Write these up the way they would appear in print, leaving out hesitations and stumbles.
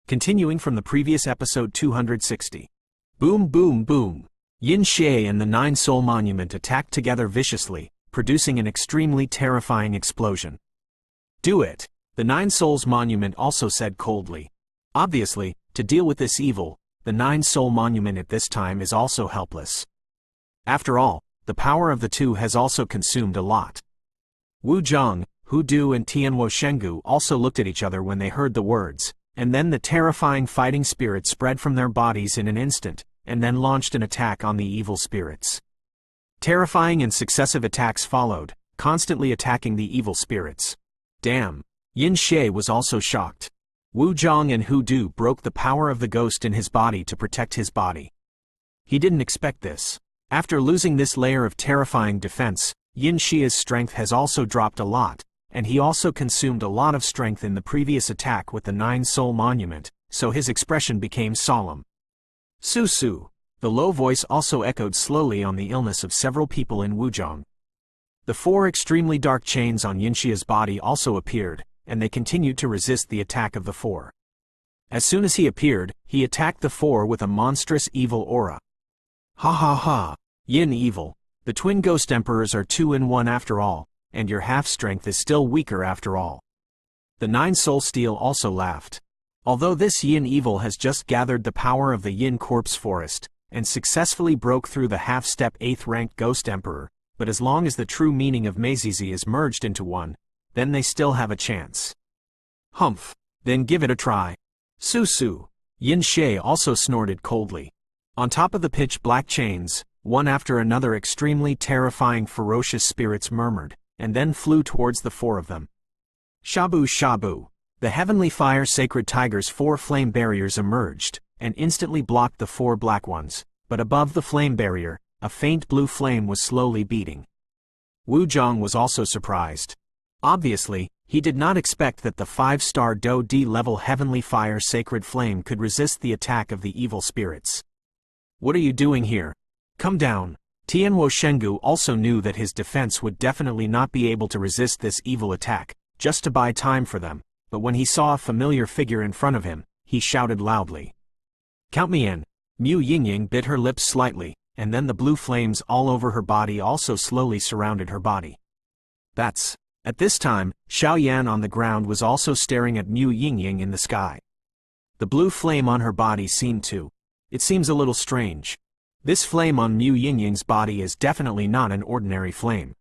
Continuing from the previous episode 260. Boom boom boom. Yin Xie and the Nine Soul Monument attacked together viciously, producing an extremely terrifying explosion. Do it, the Nine Souls Monument also said coldly. Obviously, to deal with this evil, the Nine Soul Monument at this time is also helpless. After all, the power of the two has also consumed a lot. Wu Zhang, Hu Du and Tianwo Shengu also looked at each other when they heard the words, and then the terrifying fighting spirit spread from their bodies in an instant, and then launched an attack on the evil spirits. Terrifying and successive attacks followed, constantly attacking the evil spirits. Damn! Yin Xie was also shocked. Wu Zhang and Hu Du broke the power of the ghost in his body to protect his body. He didn't expect this. After losing this layer of terrifying defense, Yin Xie's strength has also dropped a lot, and he also consumed a lot of strength in the previous attack with the Nine Soul Monument, so his expression became solemn. Su. The low voice also echoed slowly on the illness of several people in Wuzhong. The four extremely dark chains on Yin Xie's body also appeared, and they continued to resist the attack of the four. As soon as he appeared, he attacked the four with a monstrous evil aura. Ha ha ha, Yin evil, the twin ghost emperors are 2 in 1 after all, and your half-strength is still weaker after all. The Nine Soul Steel also laughed. Although this Yin evil has just gathered the power of the Yin Corpse Forest, and successfully broke through the half-step 8th-ranked Ghost Emperor, but as long as the true meaning of Meizizi is merged into one, then they still have a chance. Humph, then give it a try. Su. Yin Xie also snorted coldly. On top of the pitch-black chains, one after another extremely terrifying ferocious spirits murmured, and then flew towards the four of them. Shabu. The Heavenly Fire Sacred Tiger's 4 flame barriers emerged, and instantly blocked the 4 black ones, but above the flame barrier, a faint blue flame was slowly beating. Wu Zhang was also surprised. Obviously, he did not expect that the 5-star Do D-level Heavenly Fire Sacred Flame could resist the attack of the evil spirits. What are you doing here? Come down. Tianwo Shengu also knew that his defense would definitely not be able to resist this evil attack, just to buy time for them, but when he saw a familiar figure in front of him, he shouted loudly. Count me in. Mu Yingying bit her lips slightly, and then the blue flames all over her body also slowly surrounded her body. At this time, Xiao Yan on the ground was also staring at Mu Yingying in the sky. The blue flame on her body it seems a little strange. This flame on Mu Yingying's body is definitely not an ordinary flame.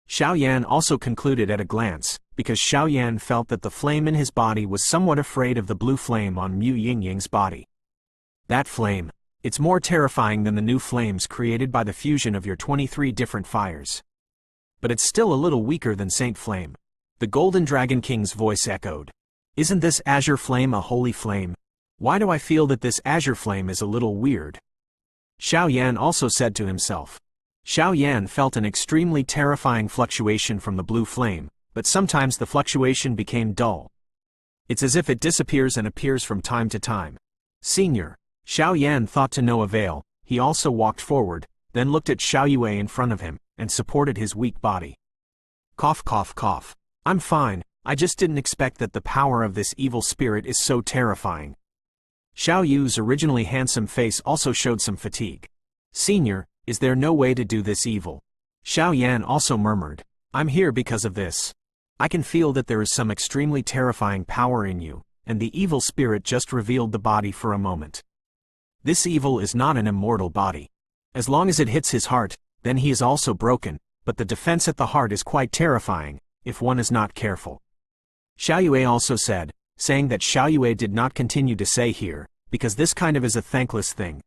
Xiao Yan also concluded at a glance, because Xiao Yan felt that the flame in his body was somewhat afraid of the blue flame on Mu Yingying's body. That flame, it's more terrifying than the new flames created by the fusion of your 23 different fires. But it's still a little weaker than Saint Flame. The Golden Dragon King's voice echoed. Isn't this azure flame a holy flame? Why do I feel that this azure flame is a little weird? Xiao Yan also said to himself. Xiao Yan felt an extremely terrifying fluctuation from the blue flame, but sometimes the fluctuation became dull. It's as if it disappears and appears from time to time. Senior. Xiao Yan thought to no avail. He also walked forward, then looked at Xiao Yue in front of him, and supported his weak body. Cough. I'm fine, I just didn't expect that the power of this evil spirit is so terrifying. Xiao Yu's originally handsome face also showed some fatigue. Senior, is there no way to do this evil? Xiao Yan also murmured. I'm here because of this. I can feel that there is some extremely terrifying power in you, and the evil spirit just revealed the body for a moment. This evil is not an immortal body. As long as it hits his heart, then he is also broken, but the defense at the heart is quite terrifying, if one is not careful. Xiao Yue also said, saying that Xiao Yue did not continue to say here, because this kind of is a thankless thing.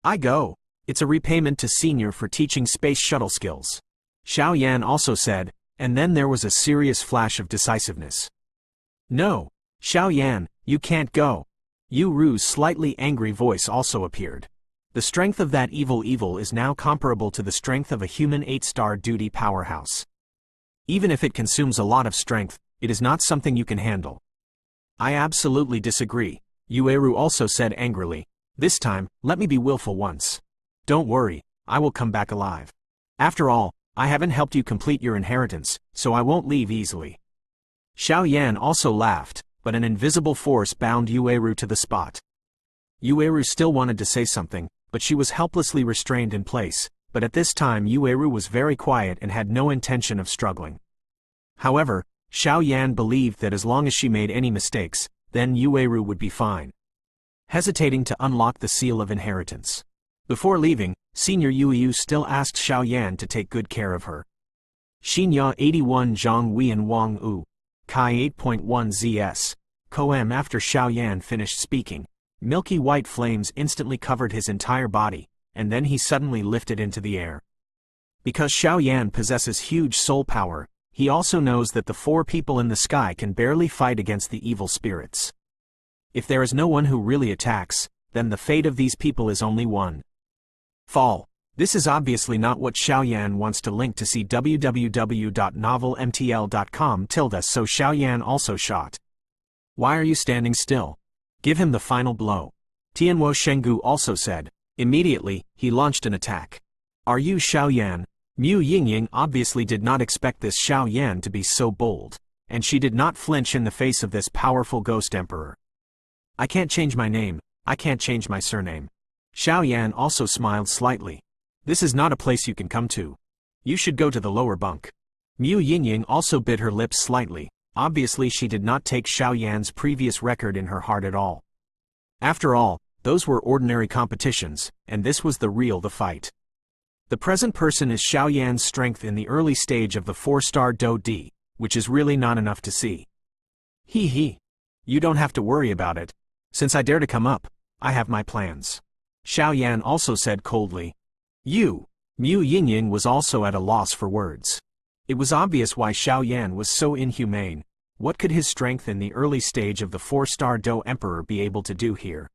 I go. It's a repayment to Senior for teaching space shuttle skills. Xiao Yan also said, and then there was a serious flash of decisiveness. No, Xiao Yan, you can't go. Yu Ru's slightly angry voice also appeared. The strength of that evil is now comparable to the strength of a human 8-star duty powerhouse. Even if it consumes a lot of strength, it is not something you can handle. I absolutely disagree, Yueru also said angrily. This time, let me be willful once. Don't worry, I will come back alive. After all, I haven't helped you complete your inheritance, so I won't leave easily. Xiao Yan also laughed, but an invisible force bound Yueru to the spot. Yueru still wanted to say something, but she was helplessly restrained in place, but at this time Yueru was very quiet and had no intention of struggling. However, Xiao Yan believed that as long as she made any mistakes, then Yueru would be fine. Hesitating to unlock the seal of inheritance. Before leaving, Senior Yu still asked Xiao Yan to take good care of her. Xinya 81 Zhang Weian Wang U. Kai 8.1 ZS. Koem. After Xiao Yan finished speaking, milky white flames instantly covered his entire body, and then he suddenly lifted into the air. Because Xiao Yan possesses huge soul power, he also knows that the 4 people in the sky can barely fight against the evil spirits. If there is no one who really attacks, then the fate of these people is only one. Fall. This is obviously not what Xiao Yan wants to link to see www.novelmtl.com so Xiao Yan also shot. Why are you standing still? Give him the final blow. Tianwo Shenggu also said. Immediately, he launched an attack. Are you Xiao Yan? Mu Yingying obviously did not expect this Xiao Yan to be so bold, and she did not flinch in the face of this powerful ghost emperor. I can't change my name, I can't change my surname. Xiao Yan also smiled slightly. This is not a place you can come to. You should go to the lower bunk. Mu Yingying also bit her lips slightly. Obviously she did not take Xiao Yan's previous record in her heart at all. After all, those were ordinary competitions, and this was the fight. The present person is Xiao Yan's strength in the early stage of the 4-star Do D, which is really not enough to see. He. You don't have to worry about it. Since I dare to come up, I have my plans. Xiao Yan also said coldly. You. Mu Yingying was also at a loss for words. It was obvious why Xiao Yan was so inhumane. What could his strength in the early stage of the 4-star Do Emperor be able to do here?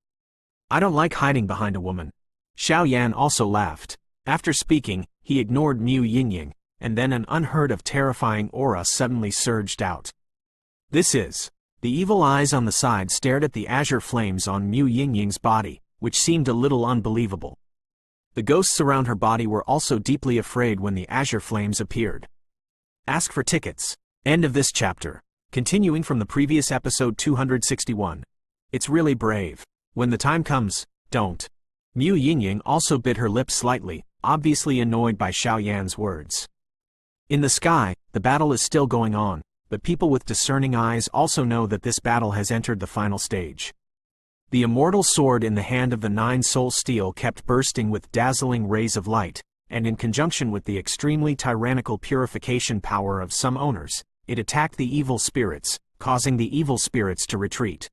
I don't like hiding behind a woman. Xiao Yan also laughed. After speaking, he ignored Mu Yingying, and then an unheard of terrifying aura suddenly surged out. This is. The evil eyes on the side stared at the azure flames on Mu Yingying's body, which seemed a little unbelievable. The ghosts around her body were also deeply afraid when the azure flames appeared. Ask for tickets. End of this chapter. Continuing from the previous episode 261. It's really brave. When the time comes, don't. Mu Yingying also bit her lips slightly, obviously annoyed by Xiao Yan's words. In the sky, the battle is still going on, but people with discerning eyes also know that this battle has entered the final stage. The immortal sword in the hand of the 9-soul steel kept bursting with dazzling rays of light, and in conjunction with the extremely tyrannical purification power of some owners, it attacked the evil spirits, causing the evil spirits to retreat.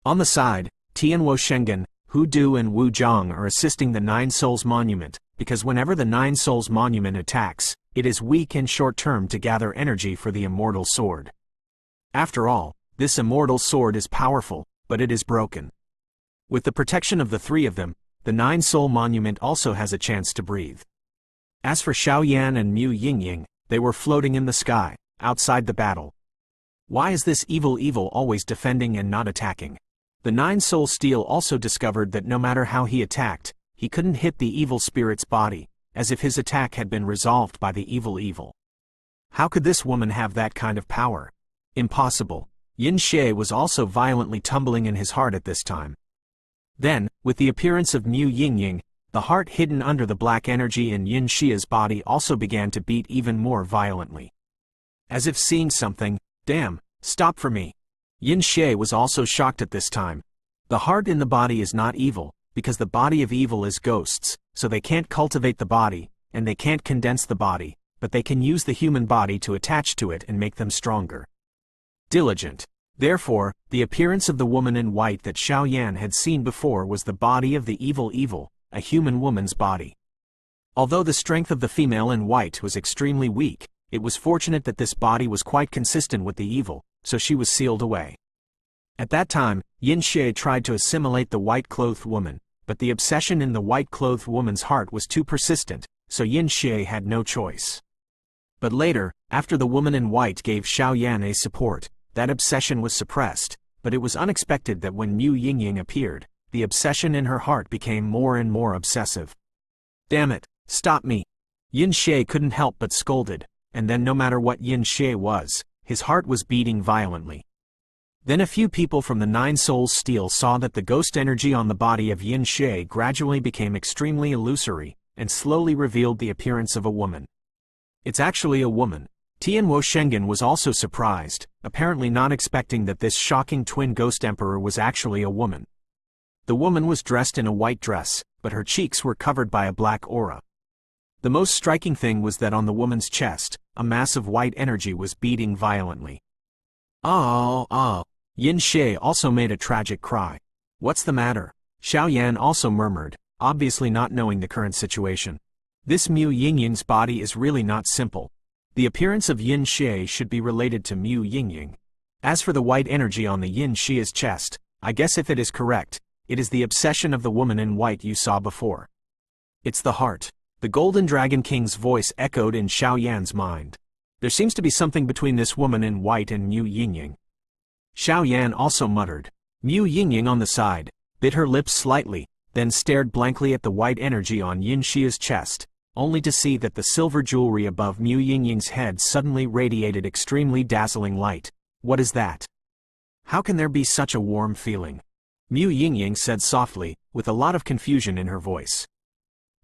On the side, Tianwo Shengen, Hu Du and Wu Zhang are assisting the 9 Souls Monument, because whenever the 9 Souls Monument attacks, it is weak and short-term to gather energy for the immortal sword. After all, this immortal sword is powerful, but it is broken. With the protection of the 3 of them, the 9 Soul Monument also has a chance to breathe. As for Xiao Yan and Mu Yingying, they were floating in the sky, outside the battle. Why is this evil always defending and not attacking? The 9 Soul Steel also discovered that no matter how he attacked, he couldn't hit the evil spirit's body, as if his attack had been resolved by the evil. How could this woman have that kind of power? Impossible. Yin Xie was also violently tumbling in his heart at this time. Then, with the appearance of Mu Yingying, the heart hidden under the black energy in Yin Xie's body also began to beat even more violently. As if seeing something, damn, stop for me. Yin Xie was also shocked at this time. The heart in the body is not evil, because the body of evil is ghosts, so they can't cultivate the body, and they can't condense the body, but they can use the human body to attach to it and make them stronger. Diligent. Therefore, the appearance of the woman in white that Xiao Yan had seen before was the body of the evil, a human woman's body. Although the strength of the female in white was extremely weak, it was fortunate that this body was quite consistent with the evil, so she was sealed away. At that time, Yin Xie tried to assimilate the white-clothed woman, but the obsession in the white-clothed woman's heart was too persistent, so Yin Xie had no choice. But later, after the woman in white gave Xiao Yan a support, that obsession was suppressed, but it was unexpected that when Mu Yingying appeared, the obsession in her heart became more and more obsessive. Damn it, stop me! Yin Xie couldn't help but scolded, and then no matter what Yin Xie was, his heart was beating violently. Then a few people from the Nine Souls Steel saw that the ghost energy on the body of Yin Shui gradually became extremely illusory, and slowly revealed the appearance of a woman. It's actually a woman. Tianwo Shengen was also surprised, apparently not expecting that this shocking twin ghost emperor was actually a woman. The woman was dressed in a white dress, but her cheeks were covered by a black aura. The most striking thing was that on the woman's chest, a mass of white energy was beating violently. Yin Shui also made a tragic cry. What's the matter? Xiao Yan also murmured, obviously not knowing the current situation. This Mu Yingying's body is really not simple. The appearance of Yin Shui should be related to Mu Yingying. As for the white energy on the Yin Shui's chest, I guess if it is correct, it is the obsession of the woman in white you saw before. It's the heart. The Golden Dragon King's voice echoed in Xiao Yan's mind. There seems to be something between this woman in white and Mu Yingying. Xiao Yan also muttered. Mu Yingying on the side, bit her lips slightly, then stared blankly at the white energy on Yin Shui's chest, only to see that the silver jewelry above Mu Yingying's head suddenly radiated extremely dazzling light. What is that? How can there be such a warm feeling? Mu Yingying said softly, with a lot of confusion in her voice.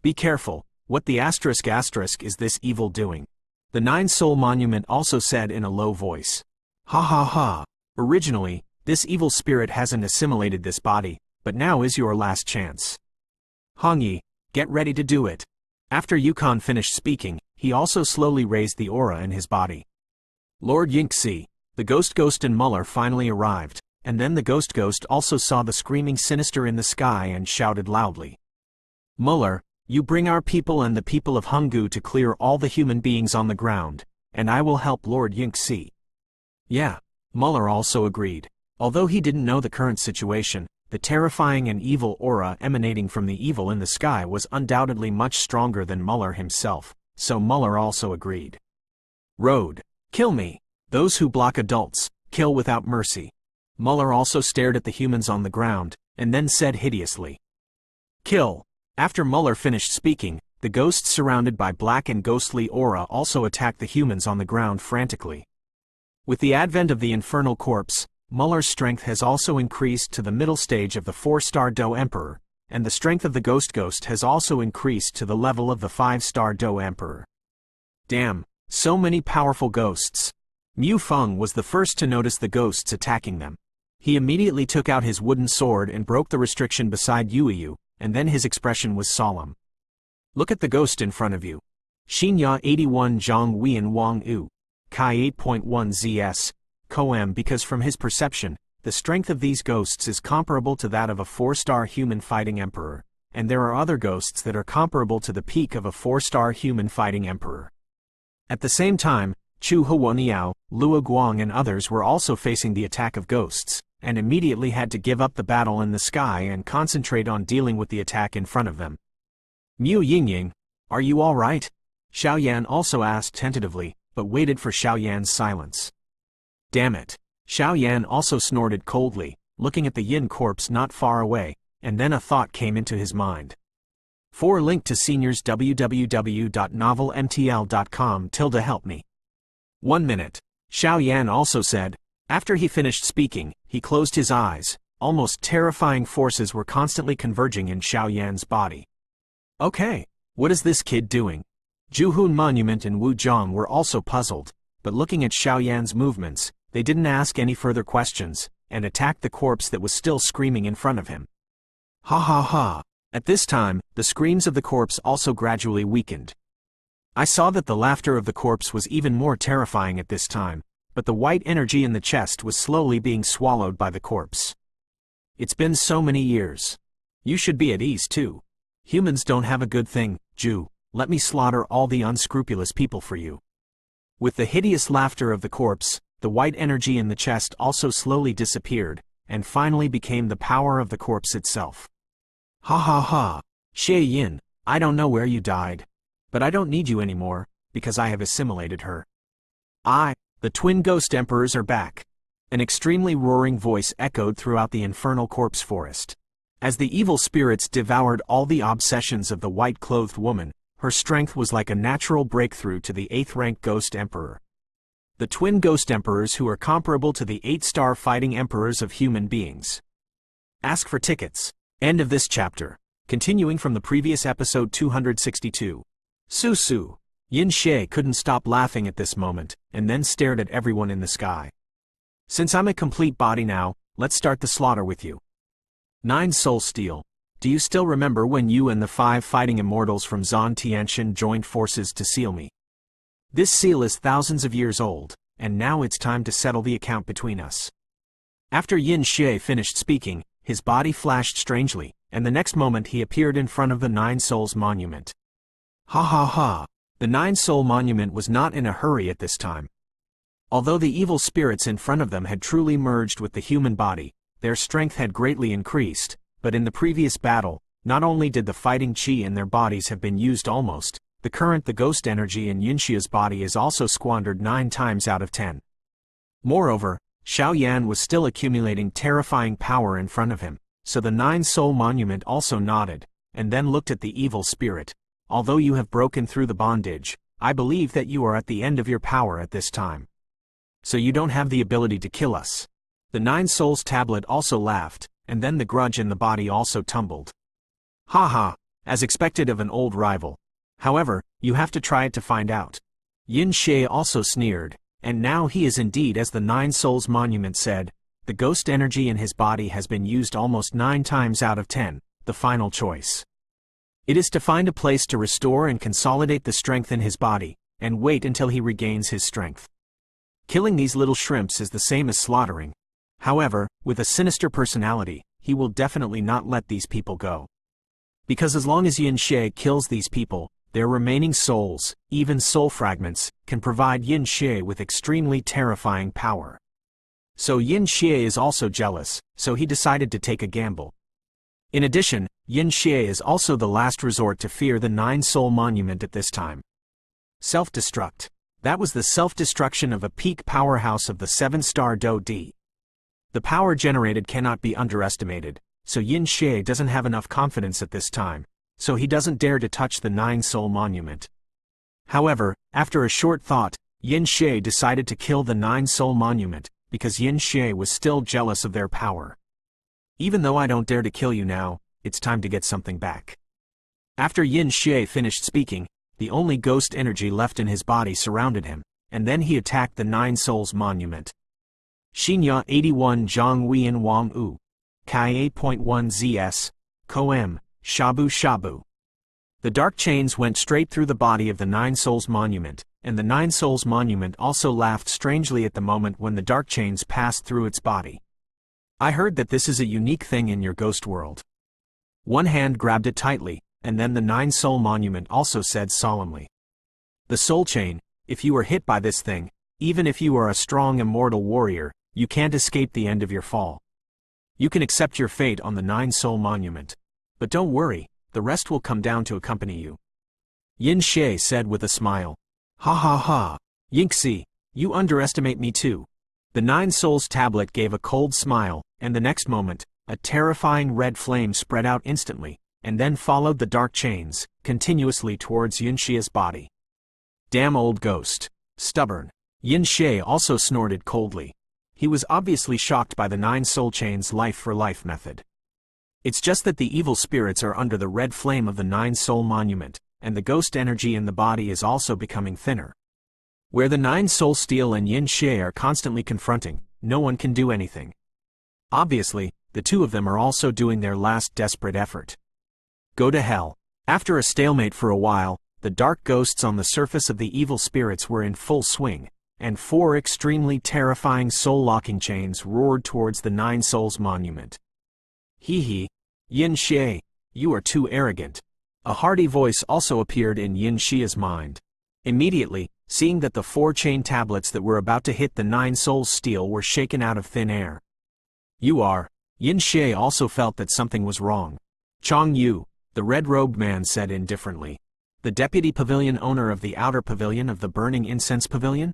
Be careful, what the asterisk is this evil doing? The Nine Soul Monument also said in a low voice. Ha ha ha. Originally, this evil spirit hasn't assimilated this body, but now is your last chance. Hongyi, get ready to do it. After Yukon finished speaking, he also slowly raised the aura in his body. Lord Yingxi, the Ghost and Muller finally arrived, and then the Ghost also saw the screaming sinister in the sky and shouted loudly. Muller, you bring our people and the people of Hunggu to clear all the human beings on the ground, and I will help Lord Yingxi. Yeah. Muller also agreed. Although he didn't know the current situation, the terrifying and evil aura emanating from the evil in the sky was undoubtedly much stronger than Muller himself, so Muller also agreed. Road. Kill me. Those who block adults, kill without mercy. Muller also stared at the humans on the ground, and then said hideously. Kill. After Muller finished speaking, the ghosts surrounded by black and ghostly aura also attacked the humans on the ground frantically. With the advent of the infernal corpse, Muller's strength has also increased to the middle stage of the 4-star Do Emperor, and the strength of the Ghost has also increased to the level of the 5-star Do Emperor. Damn, so many powerful ghosts. Mu Feng was the first to notice the ghosts attacking them. He immediately took out his wooden sword and broke the restriction beside Yuyu, and then his expression was solemn. Look at the ghost in front of you. Xinya 81 Zhang Wian Wang Yu. Kai 8.1 ZS, Koem because from his perception, the strength of these ghosts is comparable to that of a 4-star human fighting emperor, and there are other ghosts that are comparable to the peak of a 4-star human fighting emperor. At the same time, Chu Huoniao, Lua Guang and others were also facing the attack of ghosts, and immediately had to give up the battle in the sky and concentrate on dealing with the attack in front of them. Mu Yingying, are you all right? Xiao Yan also asked tentatively, but waited for Xiao Yan's silence. Damn it. Xiao Yan also snorted coldly, looking at the Yin corpse not far away, and then a thought came into his mind. For link to seniors www.novelmtl.com/help me. 1 minute. Xiao Yan also said. After he finished speaking, he closed his eyes. Almost terrifying forces were constantly converging in Xiao Yan's body. Okay, what is this kid doing? Juhun Monument and Wu Zhang were also puzzled, but looking at Xiao Yan's movements, they didn't ask any further questions, and attacked the corpse that was still screaming in front of him. Ha ha ha. At this time, the screams of the corpse also gradually weakened. I saw that the laughter of the corpse was even more terrifying at this time, but the white energy in the chest was slowly being swallowed by the corpse. It's been so many years. You should be at ease too. Humans don't have a good thing, Ju. Let me slaughter all the unscrupulous people for you. With the hideous laughter of the corpse, the white energy in the chest also slowly disappeared, and finally became the power of the corpse itself. Ha ha ha. Xie Yin, I don't know where you died. But I don't need you anymore, because I have assimilated her. The twin ghost emperors are back. An extremely roaring voice echoed throughout the infernal corpse forest. As the evil spirits devoured all the obsessions of the white-clothed woman, her strength was like a natural breakthrough to the 8th-rank Ghost Emperor. The twin ghost emperors who are comparable to the 8-star fighting emperors of human beings. Ask for tickets. End of this chapter. Continuing from the previous episode 262. Su. Yin Xie couldn't stop laughing at this moment, and then stared at everyone in the sky. Since I'm a complete body now, let's start the slaughter with you. 9 Soul Steel. Do you still remember when you and the 5 fighting immortals from Zhan Tianxian joined forces to seal me? This seal is thousands of years old, and now it's time to settle the account between us. After Yin Xie finished speaking, his body flashed strangely, and the next moment he appeared in front of the 9 Souls Monument. Ha ha ha! The 9 Soul Monument was not in a hurry at this time. Although the evil spirits in front of them had truly merged with the human body, their strength had greatly increased, but in the previous battle, not only did the fighting qi in their bodies have been used almost, the ghost energy in Yinxia's body is also squandered 9 times out of 10. Moreover, Xiao Yan was still accumulating terrifying power in front of him, so the 9 Soul Monument also nodded, and then looked at the evil spirit. Although you have broken through the bondage, I believe that you are at the end of your power at this time. So you don't have the ability to kill us. The 9 Souls tablet also laughed, and then the grudge in the body also tumbled. Haha, as expected of an old rival. However, you have to try it to find out. Yin Xie also sneered, and now he is indeed as the 9 Souls Monument said, the ghost energy in his body has been used almost 9 times out of 10, the final choice. It is to find a place to restore and consolidate the strength in his body, and wait until he regains his strength. Killing these little shrimps is the same as slaughtering. However, with a sinister personality, he will definitely not let these people go. Because as long as Yin Xie kills these people, their remaining souls, even soul fragments, can provide Yin Xie with extremely terrifying power. So Yin Xie is also jealous, so he decided to take a gamble. In addition, Yin Xie is also the last resort to fear the 9 Soul Monument at this time. Self-destruct. That was the self-destruction of a peak powerhouse of the 7-star Do D. The power generated cannot be underestimated, so Yin Xie doesn't have enough confidence at this time, so he doesn't dare to touch the 9 Soul Monument. However, after a short thought, Yin Xie decided to kill the 9 Soul Monument, because Yin Xie was still jealous of their power. Even though I don't dare to kill you now, it's time to get something back. After Yin Xie finished speaking, the only ghost energy left in his body surrounded him, and then he attacked the 9 Souls Monument. Xinya 81 Zhang Huiyan Wang U. Kai 8.1 ZS. Koem. Shabu Shabu. The dark chains went straight through the body of the 9 Souls Monument, and the 9 Souls Monument also laughed strangely at the moment when the dark chains passed through its body. I heard that this is a unique thing in your ghost world. One hand grabbed it tightly, and then the 9 Soul Monument also said solemnly. The Soul Chain, if you are hit by this thing, even if you are a strong immortal warrior, you can't escape the end of your fall. You can accept your fate on the 9 Soul Monument. But don't worry, the rest will come down to accompany you. Yin Xie said with a smile. Ha ha ha, Yinxi, you underestimate me too. The 9 Souls tablet gave a cold smile, and the next moment, a terrifying red flame spread out instantly, and then followed the dark chains, continuously towards Yin Xie's body. Damn old ghost. Stubborn. Yin Xie also snorted coldly. He was obviously shocked by the 9 Soul Chain's life-for-life method. It's just that the evil spirits are under the red flame of the 9 Soul Monument, and the ghost energy in the body is also becoming thinner. Where the 9 Soul Steel and Yin Xie are constantly confronting, no one can do anything. Obviously, the two of them are also doing their last desperate effort. Go to hell. After a stalemate for a while, the dark ghosts on the surface of the evil spirits were in full swing, and 4 extremely terrifying soul-locking chains roared towards the 9 Souls Monument. Hee hee, Yin Xie, you are too arrogant. A hearty voice also appeared in Yin Xia's mind. Immediately, seeing that the 4 chain tablets that were about to hit the 9 Souls Steel were shaken out of thin air. You are. Yin Xie also felt that something was wrong. Chang Yu, the red-robed man said indifferently. The deputy pavilion owner of the outer pavilion of the Burning Incense Pavilion?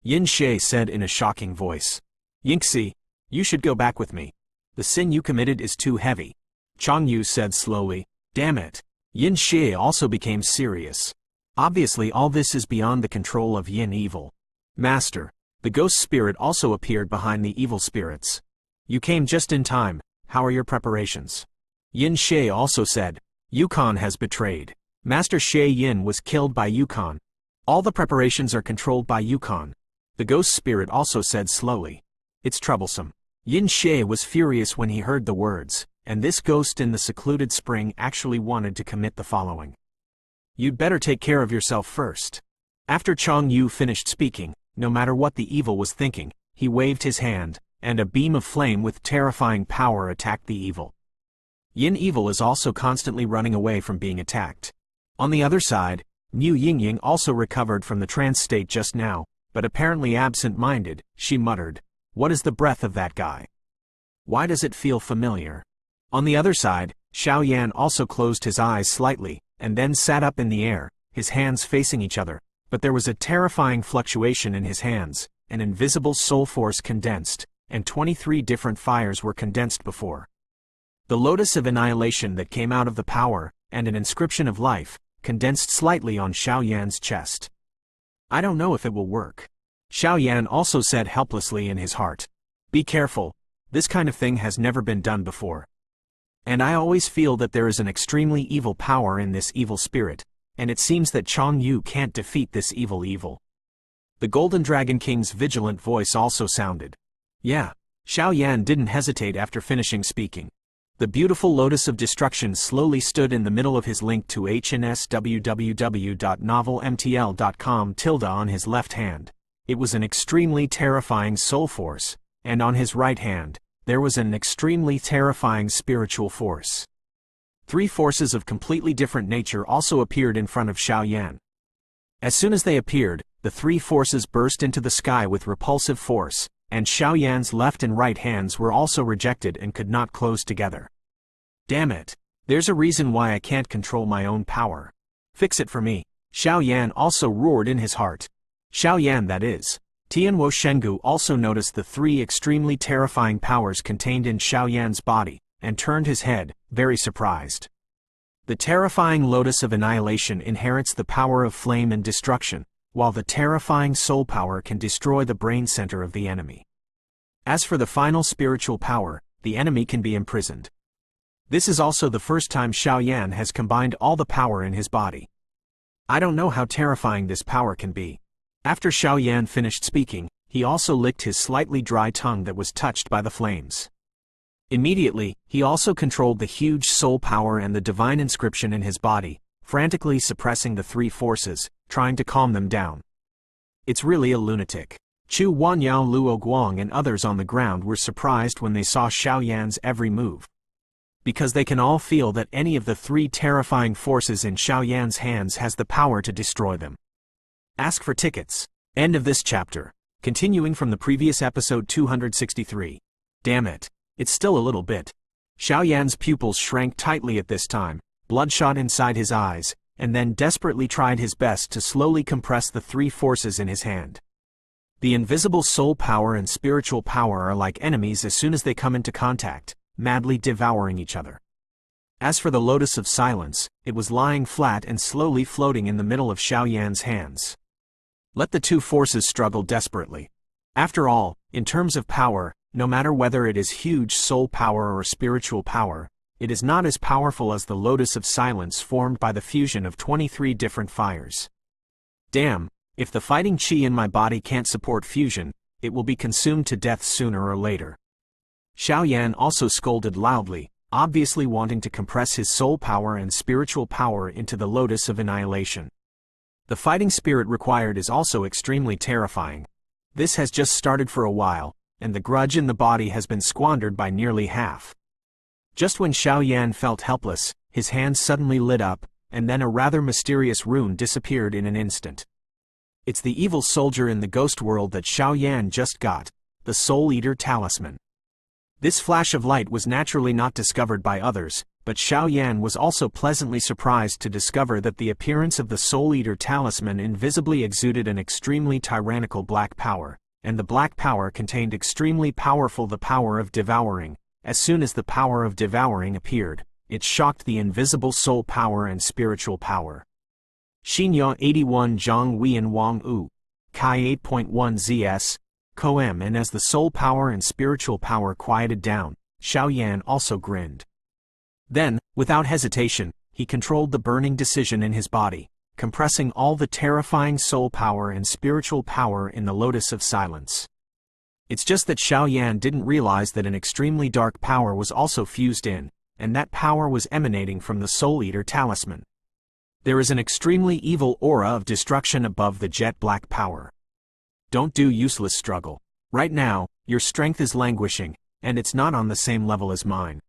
Yin Xie said in a shocking voice. Yinxi, you should go back with me. The sin you committed is too heavy. Chang Yu said slowly. Damn it. Yin Xie also became serious. Obviously all this is beyond the control of Yin Evil. Master, the ghost spirit also appeared behind the evil spirits. You came just in time, how are your preparations? Yin She also said, Yukon has betrayed. Master She Yin was killed by Yukon. All the preparations are controlled by Yukon. The ghost spirit also said slowly. It's troublesome. Yin She was furious when he heard the words, and this ghost in the secluded spring actually wanted to commit the following. You'd better take care of yourself first. After Chang Yu finished speaking, no matter what the evil was thinking, he waved his hand, and a beam of flame with terrifying power attacked the evil. Yin Evil is also constantly running away from being attacked. On the other side, Mu Yingying also recovered from the trance state just now, but apparently absent-minded. She muttered, "What is the breath of that guy? Why does it feel familiar?" On the other side, Xiao Yan also closed his eyes slightly, and then sat up in the air, his hands facing each other, but there was a terrifying fluctuation in his hands, an invisible soul force condensed, and 23 different fires were condensed before. The lotus of annihilation that came out of the power, and an inscription of life, condensed slightly on Xiao Yan's chest. I don't know if it will work. Xiao Yan also said helplessly in his heart. Be careful, this kind of thing has never been done before. And I always feel that there is an extremely evil power in this evil spirit, and it seems that Chang Yu can't defeat this evil. The Golden Dragon King's vigilant voice also sounded. Yeah. Xiao Yan didn't hesitate after finishing speaking. The beautiful lotus of destruction slowly stood in the middle of his link to hnswww.novelmtl.com on his left hand. It was an extremely terrifying soul force, and on his right hand, there was an extremely terrifying spiritual force. 3 forces of completely different nature also appeared in front of Xiao Yan. As soon as they appeared, the 3 forces burst into the sky with repulsive force, and Xiao Yan's left and right hands were also rejected and could not close together. Damn it! There's a reason why I can't control my own power. Fix it for me. Xiao Yan also roared in his heart. Xiao Yan, that is. Tianwo Shengu also noticed the 3 extremely terrifying powers contained in Xiao Yan's body, and turned his head, very surprised. The terrifying lotus of annihilation inherits the power of flame and destruction, while the terrifying soul power can destroy the brain center of the enemy. As for the final spiritual power, the enemy can be imprisoned. This is also the first time Xiao Yan has combined all the power in his body. I don't know how terrifying this power can be. After Xiao Yan finished speaking, he also licked his slightly dry tongue that was touched by the flames. Immediately, he also controlled the huge soul power and the divine inscription in his body, frantically suppressing the 3 forces, trying to calm them down. It's really a lunatic. Chu Wanyao, Luo Guang and others on the ground were surprised when they saw Xiao Yan's every move. Because they can all feel that any of the 3 terrifying forces in Xiao Yan's hands has the power to destroy them. Ask for tickets. End of this chapter. Continuing from the previous episode 263. Damn it. It's still a little bit. Xiao Yan's pupils shrank tightly at this time, bloodshot inside his eyes, and then desperately tried his best to slowly compress the 3 forces in his hand. The invisible soul power and spiritual power are like enemies as soon as they come into contact, madly devouring each other. As for the lotus of silence, it was lying flat and slowly floating in the middle of Xiao Yan's hands. Let the 2 forces struggle desperately. After all, in terms of power, no matter whether it is huge soul power or spiritual power, it is not as powerful as the lotus of silence formed by the fusion of 23 different fires. Damn, if the fighting chi in my body can't support fusion, it will be consumed to death sooner or later. Xiao Yan also scolded loudly, obviously wanting to compress his soul power and spiritual power into the lotus of annihilation. The fighting spirit required is also extremely terrifying. This has just started for a while, and the grudge in the body has been squandered by nearly half. Just when Xiao Yan felt helpless, his hand suddenly lit up, and then a rather mysterious rune disappeared in an instant. It's the evil soldier in the ghost world that Xiao Yan just got, the Soul Eater Talisman. This flash of light was naturally not discovered by others, but Xiao Yan was also pleasantly surprised to discover that the appearance of the Soul Eater Talisman invisibly exuded an extremely tyrannical black power, and the black power contained extremely powerful the power of devouring. As soon as the power of devouring appeared, it shocked the invisible soul power and spiritual power. Xinyan 81 Zhang Wei and Wang Wu. Chi 8.1 ZS, Coem, and as the soul power and spiritual power quieted down, Xiao Yan also grinned. Then, without hesitation, he controlled the burning decision in his body, compressing all the terrifying soul power and spiritual power in the lotus of silence. It's just that Xiao Yan didn't realize that an extremely dark power was also fused in, and that power was emanating from the Soul Eater talisman. There is an extremely evil aura of destruction above the jet black power. Don't do useless struggle. Right now, your strength is languishing, and it's not on the same level as mine.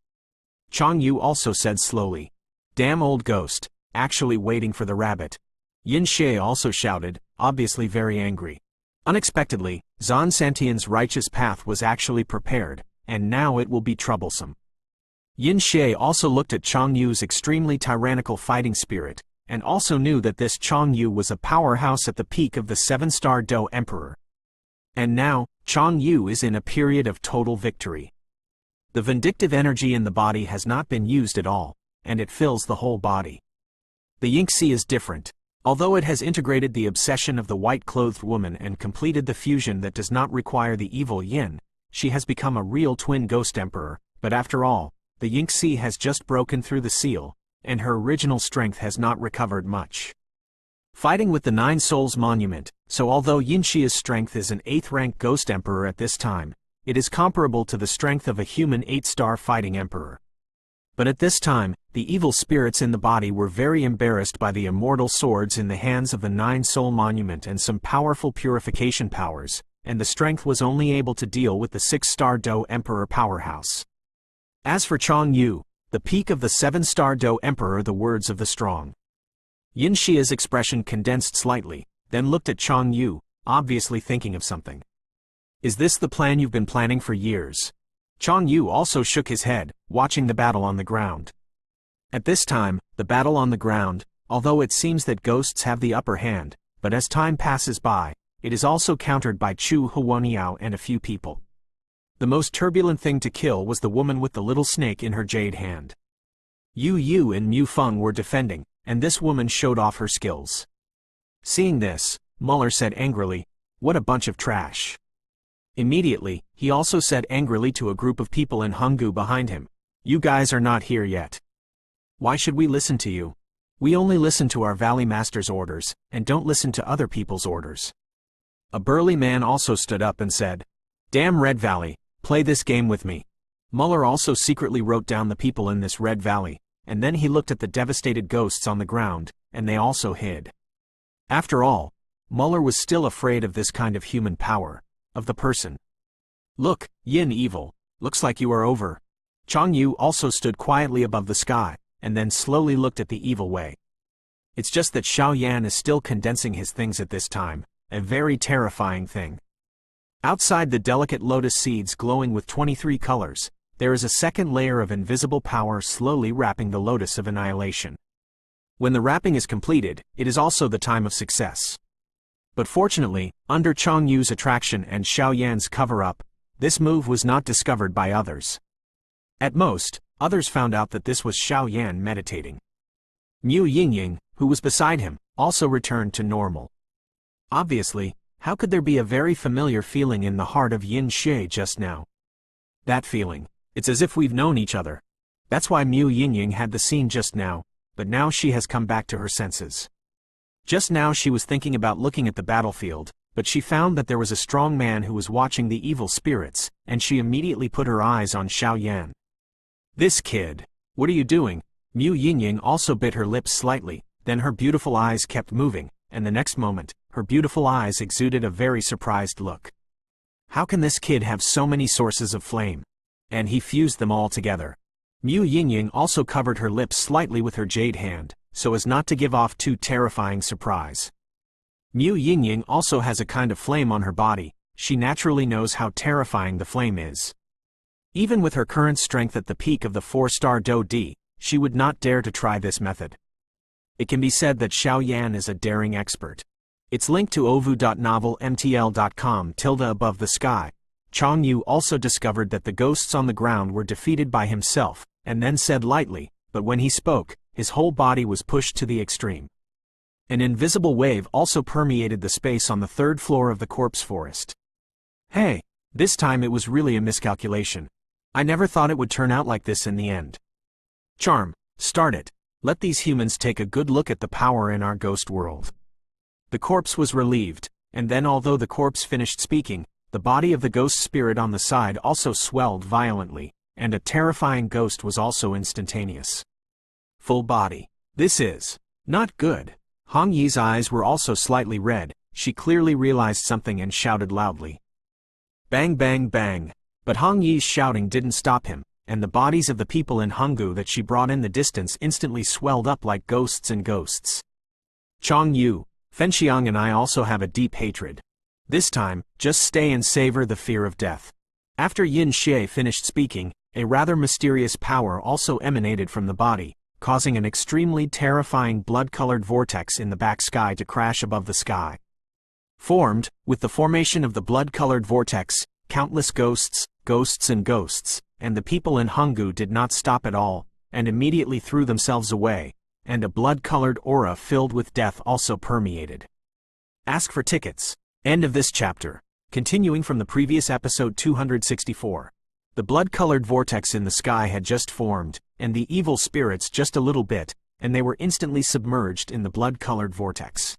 Chang Yu also said slowly. Damn old ghost, actually waiting for the rabbit. Yin Xie also shouted, obviously very angry. Unexpectedly, Zan Santian's righteous path was actually prepared, and now it will be troublesome. Yin Xie also looked at Chang Yu's extremely tyrannical fighting spirit, and also knew that this Chang Yu was a powerhouse at the peak of the 7-star Do Emperor. And now, Chang Yu is in a period of total victory. The vindictive energy in the body has not been used at all, and it fills the whole body. The Yingxi is different. Although it has integrated the obsession of the white-clothed woman and completed the fusion that does not require the evil yin, she has become a real twin ghost emperor, but after all, the Yingxi has just broken through the seal, and her original strength has not recovered much. Fighting with the Nine Souls Monument, so although Yinxia's strength is an 8th-rank ghost emperor at this time, it is comparable to the strength of a human 8-star fighting emperor. But at this time, the evil spirits in the body were very embarrassed by the immortal swords in the hands of the Nine Soul Monument and some powerful purification powers, and the strength was only able to deal with the 6-star Do Emperor powerhouse. As for Chang Yu, the peak of the 7-star Do Emperor, the words of the strong. Yin Xia's expression condensed slightly, then looked at Chang Yu, obviously thinking of something. Is this the plan you've been planning for years? Chang Yu also shook his head, watching the battle on the ground. At this time, the battle on the ground, although it seems that ghosts have the upper hand, but as time passes by, it is also countered by Chu Huoniao and a few people. The most turbulent thing to kill was the woman with the little snake in her jade hand. Yu Yu and Mu Feng were defending, and this woman showed off her skills. Seeing this, Muller said angrily, "What a bunch of trash." Immediately, he also said angrily to a group of people in Hanggu behind him, "You guys are not here yet. Why should we listen to you? We only listen to our Valley Master's orders, and don't listen to other people's orders." A burly man also stood up and said, "Damn Red Valley, play this game with me." Muller also secretly wrote down the people in this Red Valley, and then he looked at the devastated ghosts on the ground, and they also hid. After all, Muller was still afraid of this kind of human power, of the person. "Look, Yin Evil, looks like you are over." Chang Yu also stood quietly above the sky, and then slowly looked at the evil way. It's just that Xiao Yan is still condensing his things at this time, a very terrifying thing. Outside the delicate lotus seeds glowing with 23 colors, there is a second layer of invisible power slowly wrapping the lotus of annihilation. When the wrapping is completed, it is also the time of success. But fortunately, under Chang Yu's attraction and Xiao Yan's cover-up, this move was not discovered by others. At most, others found out that this was Xiao Yan meditating. Mu Yingying, who was beside him, also returned to normal. Obviously, how could there be a very familiar feeling in the heart of Yin Xie just now? That feeling, it's as if we've known each other. That's why Mu Yingying had the scene just now, but now she has come back to her senses. Just now she was thinking about looking at the battlefield, but she found that there was a strong man who was watching the evil spirits, and she immediately put her eyes on Xiao Yan. "This kid, what are you doing?" Mu Yingying also bit her lips slightly, then her beautiful eyes kept moving, and the next moment, her beautiful eyes exuded a very surprised look. How can this kid have so many sources of flame? And he fused them all together. Mu Yingying also covered her lips slightly with her jade hand, so as not to give off too terrifying surprise. Mu Yingying also has a kind of flame on her body, she naturally knows how terrifying the flame is. Even with her current strength at the peak of the 4-star Do D, she would not dare to try this method. It can be said that Xiao Yan is a daring expert. It's linked to ovu.novelmtl.com above the sky. Chang Yu also discovered that the ghosts on the ground were defeated by himself, and then said lightly, but when he spoke, his whole body was pushed to the extreme. An invisible wave also permeated the space on the third floor of the corpse forest. Hey, this time it was really a miscalculation. I never thought it would turn out like this in the end. Charm, start it. Let these humans take a good look at the power in our ghost world. The corpse was relieved, and then although the corpse finished speaking, the body of the ghost spirit on the side also swelled violently, and a terrifying ghost was also instantaneous. Full body. This is not good. Hong Yi's eyes were also slightly red. She clearly realized something and shouted loudly. Bang bang bang. But Hong Yi's shouting didn't stop him, and the bodies of the people in Hanggu that she brought in the distance instantly swelled up like ghosts and ghosts. Chang Yu, Fenxiang and I also have a deep hatred. This time, just stay and savor the fear of death. After Yin Xie finished speaking, a rather mysterious power also emanated from the body, causing an extremely terrifying blood-colored vortex in the back sky to crash above the sky. Formed, with the formation of the blood-colored vortex, countless ghosts, and the people in Hanggu did not stop at all, and immediately threw themselves away, and a blood-colored aura filled with death also permeated. Ask for tickets. End of this chapter. Continuing from the previous episode 264. The blood-colored vortex in the sky had just formed, and the evil spirits just a little bit, and they were instantly submerged in the blood-colored vortex.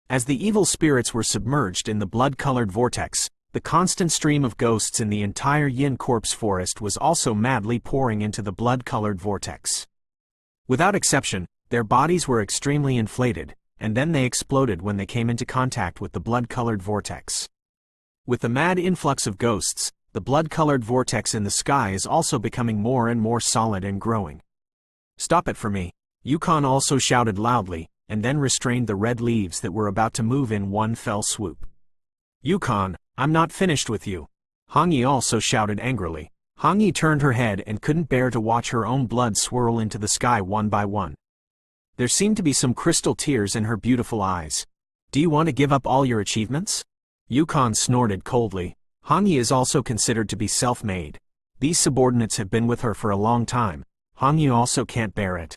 As the evil spirits were submerged in the blood-colored vortex, the constant stream of ghosts in the entire Yin corpse forest was also madly pouring into the blood-colored vortex. Without exception, their bodies were extremely inflated, and then they exploded when they came into contact with the blood-colored vortex. With the mad influx of ghosts, the blood-colored vortex in the sky is also becoming more and more solid and growing. Stop it for me. Yukon also shouted loudly, and then restrained the red leaves that were about to move in one fell swoop. Yukon, I'm not finished with you. Hong Yi also shouted angrily. Hong Yi turned her head and couldn't bear to watch her own blood swirl into the sky one by one. There seemed to be some crystal tears in her beautiful eyes. Do you want to give up all your achievements? Yukon snorted coldly. Hong Yi is also considered to be self-made. These subordinates have been with her for a long time. Hong Yi also can't bear it.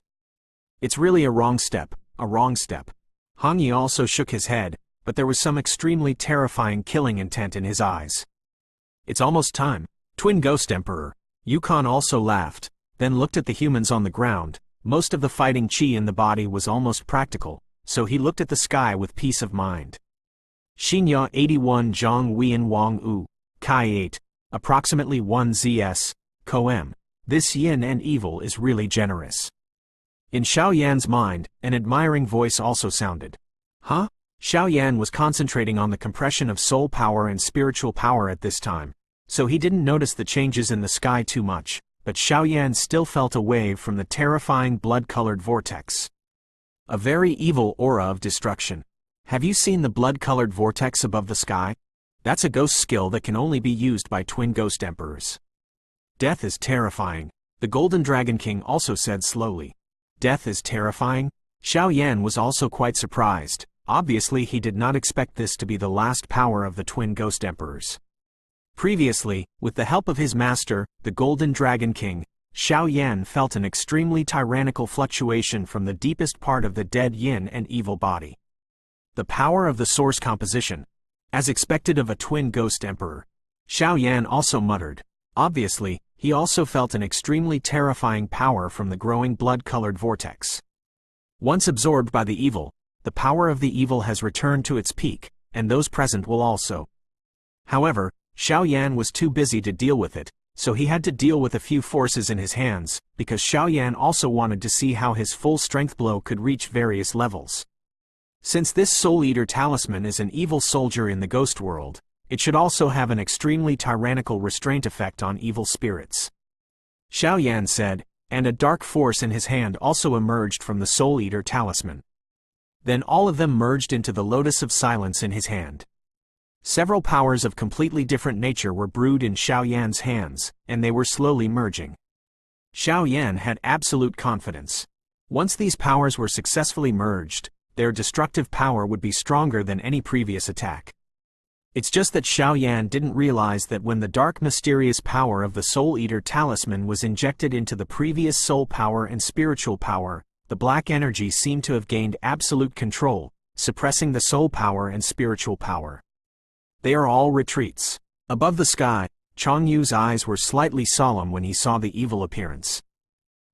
It's really a wrong step, a wrong step. Hong Yi also shook his head, but there was some extremely terrifying killing intent in his eyes. It's almost time. Twin Ghost Emperor. Yukon also laughed, then looked at the humans on the ground. Most of the fighting chi in the body was almost practical, so he looked at the sky with peace of mind. Xinya 81 Zhang Wian Wang U. Kai 8, approximately 1 ZS, Coem. This yin and evil is really generous. In Xiao Yan's mind, an admiring voice also sounded. Huh? Xiao Yan was concentrating on the compression of soul power and spiritual power at this time, so he didn't notice the changes in the sky too much, but Xiao Yan still felt a wave from the terrifying blood-colored vortex. A very evil aura of destruction. Have you seen the blood-colored vortex above the sky? That's a ghost skill that can only be used by twin ghost emperors. Death is terrifying, the Golden Dragon King also said slowly. Death is terrifying? Xiao Yan was also quite surprised. Obviously he did not expect this to be the last power of the twin ghost emperors. Previously, with the help of his master, the Golden Dragon King, Xiao Yan felt an extremely tyrannical fluctuation from the deepest part of the dead yin and evil body. The power of the source composition. As expected of a twin ghost emperor. Xiao Yan also muttered. Obviously, he also felt an extremely terrifying power from the growing blood-colored vortex. Once absorbed by the evil, the power of the evil has returned to its peak, and those present will also. However, Xiao Yan was too busy to deal with it, so he had to deal with a few forces in his hands, because Xiao Yan also wanted to see how his full strength blow could reach various levels. Since this Soul Eater talisman is an evil soldier in the ghost world, it should also have an extremely tyrannical restraint effect on evil spirits. Xiao Yan said, and a dark force in his hand also emerged from the Soul Eater talisman. Then all of them merged into the Lotus of Silence in his hand. Several powers of completely different nature were brewed in Xiao Yan's hands, and they were slowly merging. Xiao Yan had absolute confidence. Once these powers were successfully merged, their destructive power would be stronger than any previous attack. It's just that Xiao Yan didn't realize that when the dark mysterious power of the Soul Eater talisman was injected into the previous soul power and spiritual power, the black energy seemed to have gained absolute control, suppressing the soul power and spiritual power. They are all retreats. Above the sky, Chang Yu's eyes were slightly solemn when he saw the evil appearance.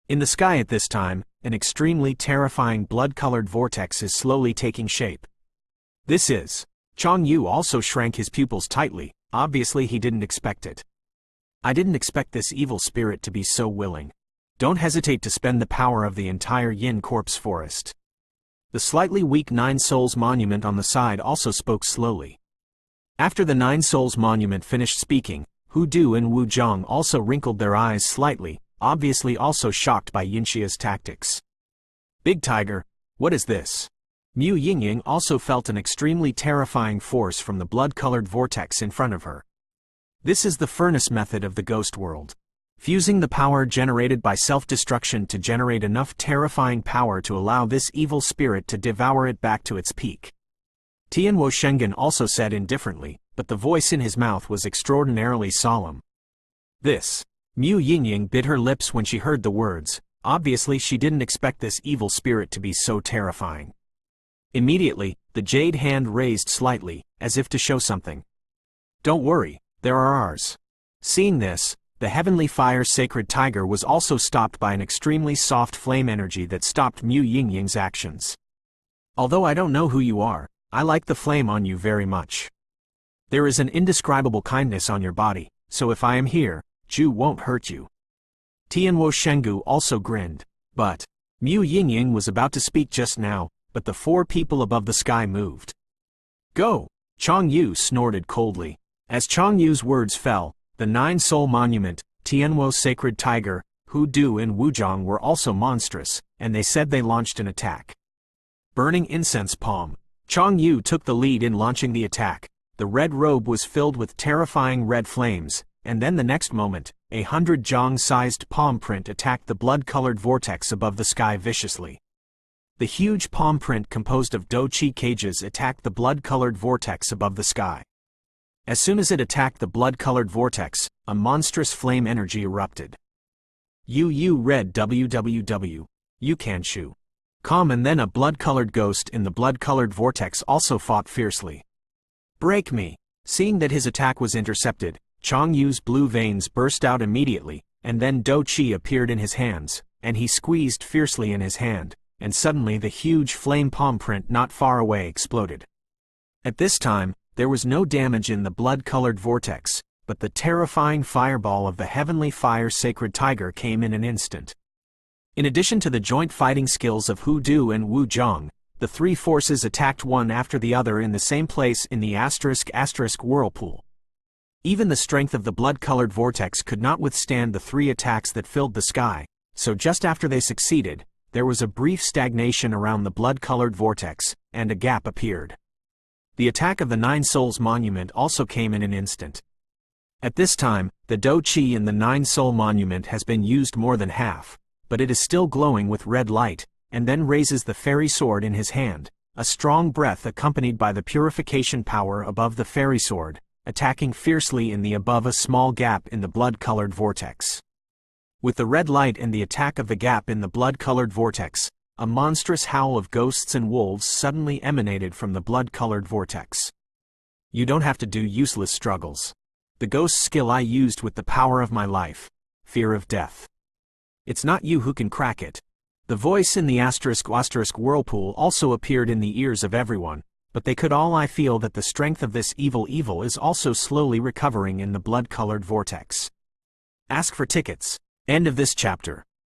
In the sky at this time, an extremely terrifying blood-colored vortex is slowly taking shape. This is. Chang Yu also shrank his pupils tightly, obviously he didn't expect it. I didn't expect this evil spirit to be so willing. Don't hesitate to spend the power of the entire Yin Corpse forest. The slightly weak Nine Souls monument on the side also spoke slowly. After the Nine Souls monument finished speaking, Hu Du and Wu Zhang also wrinkled their eyes slightly, obviously also shocked by Yinxia's tactics. Big Tiger, what is this? Mu Yingying also felt an extremely terrifying force from the blood-colored vortex in front of her. This is the furnace method of the ghost world. Fusing the power generated by self-destruction to generate enough terrifying power to allow this evil spirit to devour it back to its peak. Tianwo Shengen also said indifferently, but the voice in his mouth was extraordinarily solemn. This. Mu Yingying bit her lips when she heard the words. Obviously she didn't expect this evil spirit to be so terrifying. Immediately, the jade hand raised slightly, as if to show something. Don't worry, there are ours. Seeing this, the heavenly fire sacred tiger was also stopped by an extremely soft flame energy that stopped Mu Yingying's actions. Although I don't know who you are, I like the flame on you very much. There is an indescribable kindness on your body, so if I am here, Ju won't hurt you. Tianwo Shengu also grinned, but Mu Yingying was about to speak just now, but the four people above the sky moved. Go! Chang Yu snorted coldly. As Chang Yu's words fell, the Nine Soul Monument, Tianwo Sacred Tiger, Hu Du and Wu Zhang were also monstrous, and they said they launched an attack. Burning Incense Palm. Chang Yu took the lead in launching the attack. The red robe was filled with terrifying red flames, and then the next moment, 100 Zhang-sized palm print attacked the blood-colored vortex above the sky viciously. The huge palm print composed of Do-Chi cages attacked the blood-colored vortex above the sky. As soon as it attacked the blood-colored vortex, a monstrous flame energy erupted. Yu read www. Yukanshu. Com and then a blood-colored ghost in the blood-colored vortex also fought fiercely. Break me! Seeing that his attack was intercepted, Chang Yu's blue veins burst out immediately, and then Do-Chi appeared in his hands, and he squeezed fiercely in his hand, and suddenly the huge flame palm print not far away exploded. At this time, there was no damage in the blood-colored vortex, but the terrifying fireball of the heavenly fire sacred tiger came in an instant. In addition to the joint fighting skills of Hu Du and Wu Zhang, the three forces attacked one after the other in the same place in the *** whirlpool. Even the strength of the blood-colored vortex could not withstand the three attacks that filled the sky, so just after they succeeded, there was a brief stagnation around the blood-colored vortex, and a gap appeared. The attack of the Nine Souls Monument also came in an instant. At this time, the Do-Chi in the Nine Soul Monument has been used more than half, but it is still glowing with red light, and then raises the fairy sword in his hand, a strong breath accompanied by the purification power above the fairy sword, attacking fiercely in the above a small gap in the blood-colored vortex. With the red light and the attack of the gap in the blood-colored vortex, a monstrous howl of ghosts and wolves suddenly emanated from the blood-colored vortex. You don't have to do useless struggles. The ghost skill I used with the power of my life, fear of death. It's not you who can crack it. The voice in the ** whirlpool also appeared in the ears of everyone, but they could all feel that the strength of this evil is also slowly recovering in the blood-colored vortex. Ask for tickets. End of this chapter.